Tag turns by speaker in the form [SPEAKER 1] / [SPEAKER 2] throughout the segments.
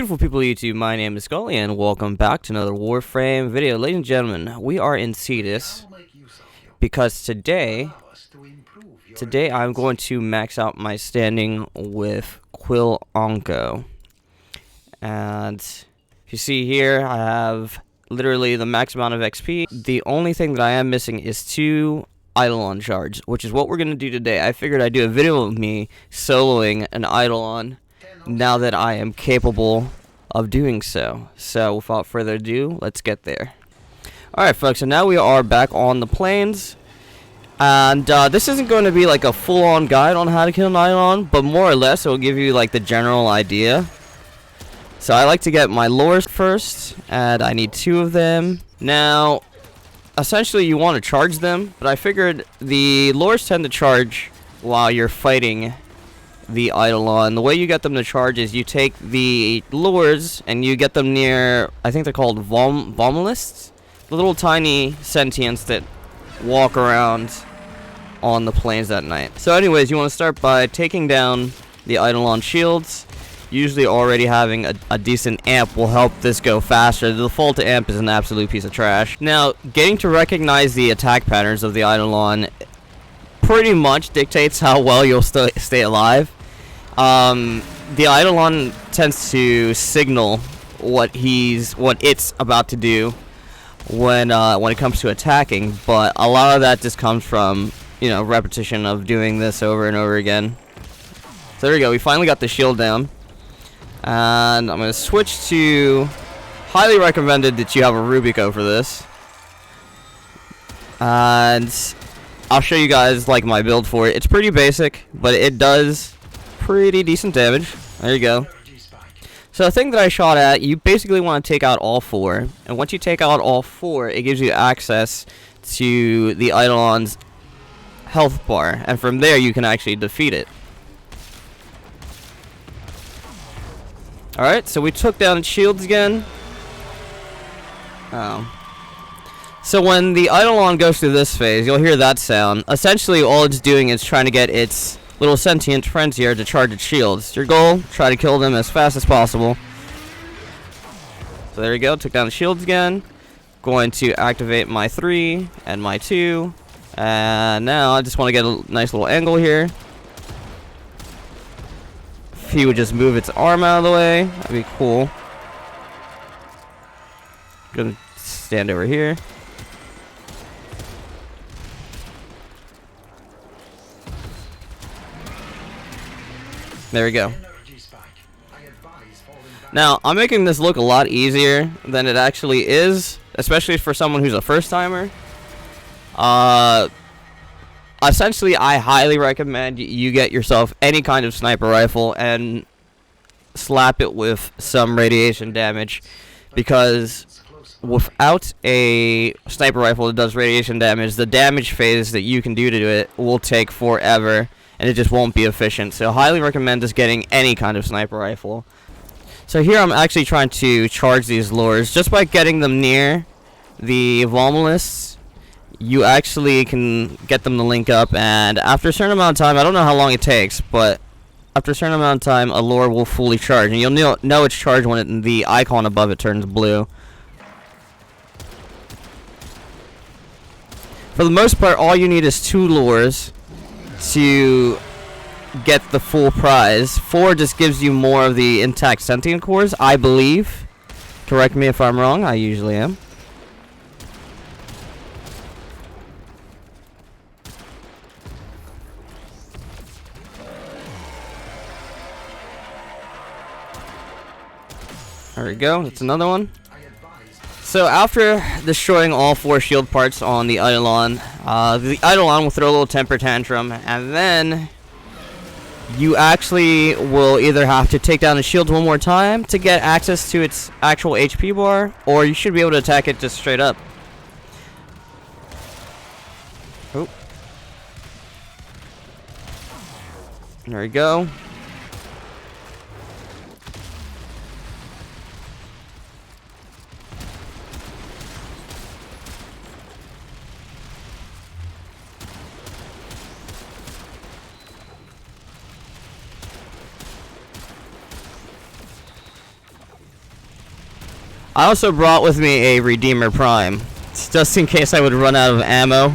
[SPEAKER 1] Beautiful people of YouTube, my name is Sckullie and welcome back to another Warframe video. Ladies and gentlemen, we are in Cetus because today I'm going to max out my standing with Quill Onko. And if you see here, I have literally the max amount of XP. The only thing that I am missing is 2 Eidolon shards, which is what we're going to do today. I figured I'd do a video of me soloing an Eidolon now that I am capable of doing so. So without further ado, let's get there. Alright folks, so now we are back on the plains. And this isn't going to be like a full-on guide on how to kill an Eidolon, but more or less it will give you like the general idea. So I like to get my lures first, and I need 2 of them. Now, essentially you want to charge them, but I figured the lures tend to charge while you're fighting the Eidolon. The way you get them to charge is you take the lures and you get them near, I think they're called Vomalists, the little tiny sentients that walk around on the plains at night. So anyways, you want to start by taking down the Eidolon shields. Usually already having a decent amp will help this go faster. The default amp is an absolute piece of trash. Now, getting to recognize the attack patterns of the Eidolon pretty much dictates how well you'll stay alive. The Eidolon tends to signal what it's about to do when it comes to attacking, but a lot of that just comes from, you know, repetition of doing this over and over again. So there we go, we finally got the shield down. And I'm going to switch to, highly recommended that you have a Rubico for this. And I'll show you guys like my build for it. It's pretty basic, but it does pretty decent damage. There you go. So the thing that I shot at, you basically want to take out all 4. And once you take out all 4, it gives you access to the Eidolon's health bar. And from there, you can actually defeat it. Alright, so we took down its shields again. So when the Eidolon goes through this phase, you'll hear that sound. Essentially, all it's doing is trying to get its little sentient friends here to charge its shields. Your goal, try to kill them as fast as possible. So there you go, took down the shields again. Going to activate my 3 and my 2. And now I just want to get a nice little angle here. If he would just move its arm out of the way, that'd be cool. Gonna stand over here. There we go. Now, I'm making this look a lot easier than it actually is, especially for someone who's a first-timer. Essentially, I highly recommend you get yourself any kind of sniper rifle and slap it with some radiation damage, because without a sniper rifle that does radiation damage, the damage phase that you can do to it will take forever, and it just won't be efficient. So highly recommend just getting any kind of sniper rifle. So here I'm actually trying to charge these lures. Just by getting them near the Vomalists, you actually can get them to link up, and after a certain amount of time, I don't know how long it takes, but after a certain amount of time, a lure will fully charge, and you'll know it's charged when the icon above it turns blue. For the most part, all you need is 2 lures to get the full prize. 4 just gives you more of the intact sentient cores, I believe. Correct me if I'm wrong, I usually am. There we go, that's another one. So after destroying all 4 shield parts on the Eidolon will throw a little temper tantrum, and then you actually will either have to take down the shields one more time to get access to its actual HP bar, or you should be able to attack it just straight up. Oh. There we go. I also brought with me a Redeemer Prime, just in case I would run out of ammo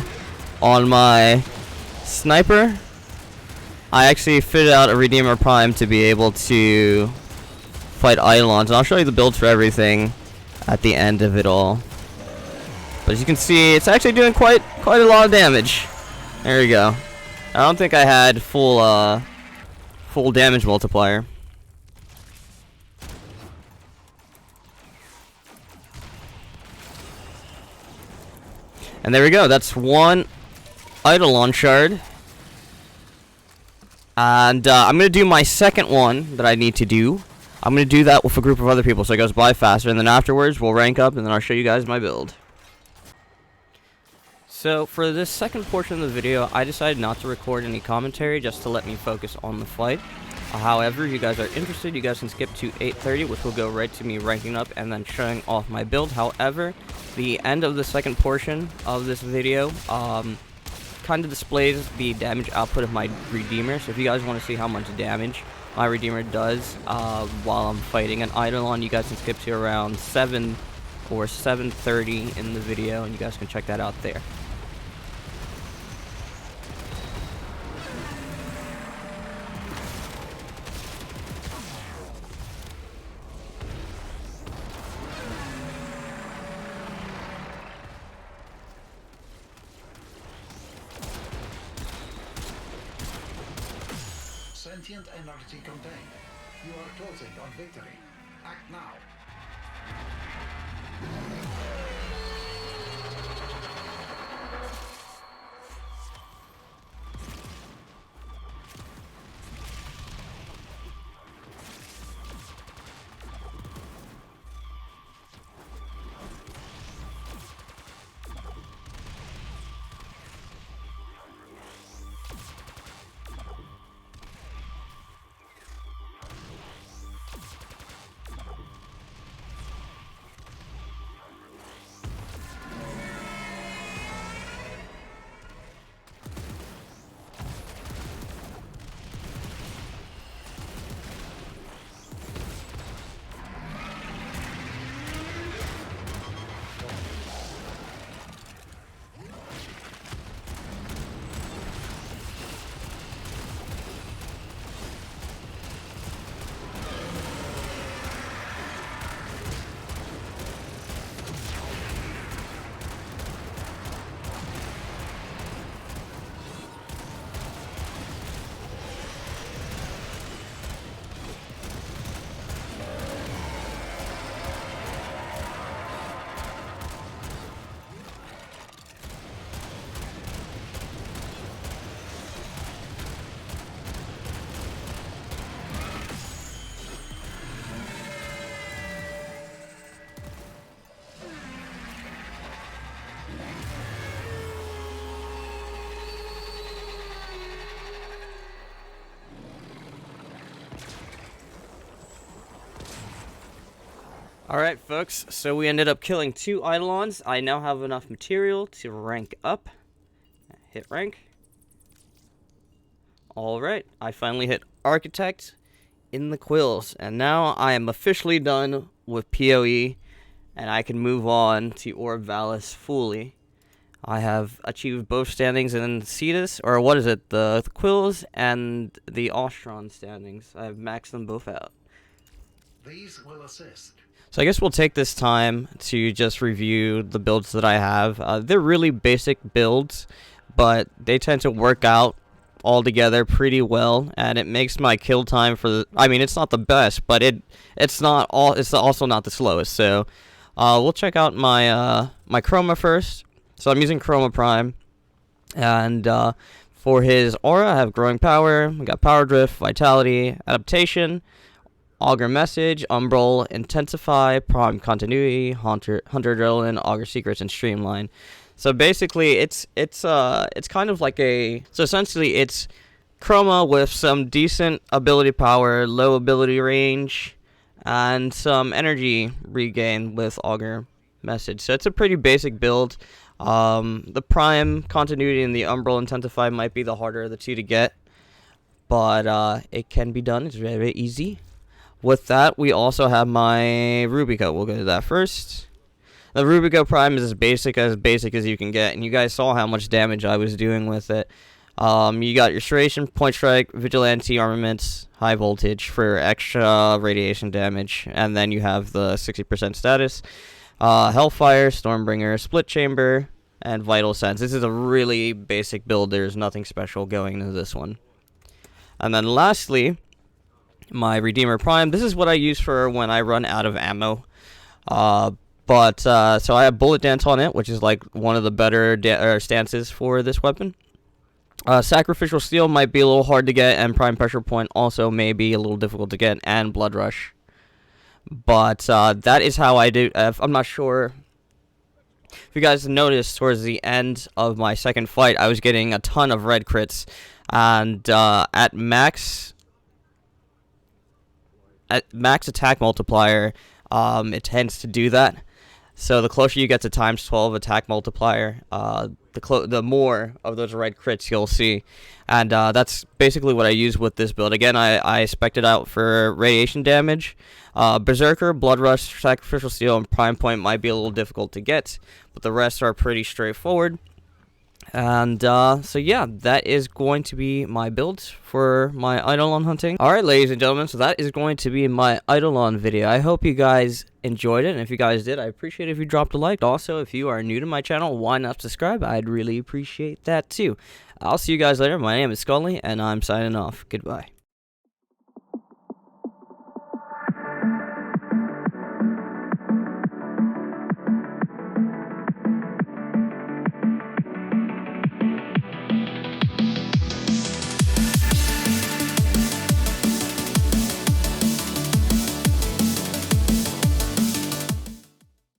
[SPEAKER 1] on my sniper. I actually fitted out a Redeemer Prime to be able to fight Eidolons, and I'll show you the builds for everything at the end of it all. But as you can see, it's actually doing quite a lot of damage. There we go. I don't think I had full damage multiplier. And there we go. That's one Eidolon shard. And I'm going to do my second one that I need to do. I'm going to do that with a group of other people so it goes by faster. And then afterwards, we'll rank up and then I'll show you guys my build. So for this second portion of the video, I decided not to record any commentary just to let me focus on the fight. However, if you guys are interested, you guys can skip to 8:30, which will go right to me ranking up and then showing off my build. However, the end of the second portion of this video kind of displays the damage output of my Redeemer. So if you guys want to see how much damage my Redeemer does while I'm fighting an Eidolon, you guys can skip to around 7 or 7:30 in the video, and you guys can check that out there.
[SPEAKER 2] Sentient energy contained. You are closing on victory. Act now.
[SPEAKER 1] Alright folks, so we ended up killing 2 Eidolons. I now have enough material to rank up. Hit rank. Alright, I finally hit Architect in the Quills. And now I am officially done with PoE. And I can move on to Orb Valis fully. I have achieved both standings in Cetus, or what is it, the Quills and the Ostron standings. I have maxed them both out.
[SPEAKER 2] These will assist.
[SPEAKER 1] So I guess we'll take this time to just review the builds that I have. They're really basic builds, but they tend to work out all together pretty well, and it makes my kill time for the, I mean, it's not the best, but it's also not the slowest. So we'll check out my my Chroma first. So I'm using Chroma Prime, and for his aura, I have Growing Power. We got Power Drift, Vitality, Adaptation, Augur Message, Umbral, Intensify, Prime Continuity, Hunter Adrenaline, Augur Secrets, and Streamline. So basically, it's kind of like so essentially it's Chroma with some decent ability power, low ability range, and some energy regain with Augur Message. So it's a pretty basic build. The Prime Continuity and the Umbral Intensify might be the harder of the two to get, but it can be done. It's very, very easy. With that, we also have my Rubico. We'll go to that first. The Rubico Prime is as basic as you can get, and you guys saw how much damage I was doing with it. You got your Serration, Point Strike, Vigilante Armaments, High Voltage for extra radiation damage, and then you have the 60% status, Hellfire, Stormbringer, Split Chamber, and Vital Sense. This is a really basic build. There's nothing special going into this one. And then lastly, my Redeemer Prime. This is what I use for when I run out of ammo. So I have Bullet Dance on it, which is like one of the better stances for this weapon. Sacrificial Steel might be a little hard to get, and Prime Pressure Point also may be a little difficult to get, and Blood Rush. But that is how I do. I'm not sure if you guys noticed towards the end of my second fight, I was getting a ton of red crits, and at max attack multiplier, it tends to do that. So the closer you get to times 12 attack multiplier, the more of those red crits you'll see. And that's basically what I use with this build. Again, I spec'd it out for radiation damage. Berserker, Blood Rush, Sacrificial Steel, and Prime Point might be a little difficult to get, but the rest are pretty straightforward. And so yeah, that is going to be my build for my Eidolon hunting. Alright, ladies and gentlemen, so that is going to be my Eidolon video. I hope you guys enjoyed it, and if you guys did, I appreciate it if you dropped a like. Also, if you are new to my channel, why not subscribe? I'd really appreciate that too. I'll see you guys later. My name is Sckullie, and I'm signing off. Goodbye.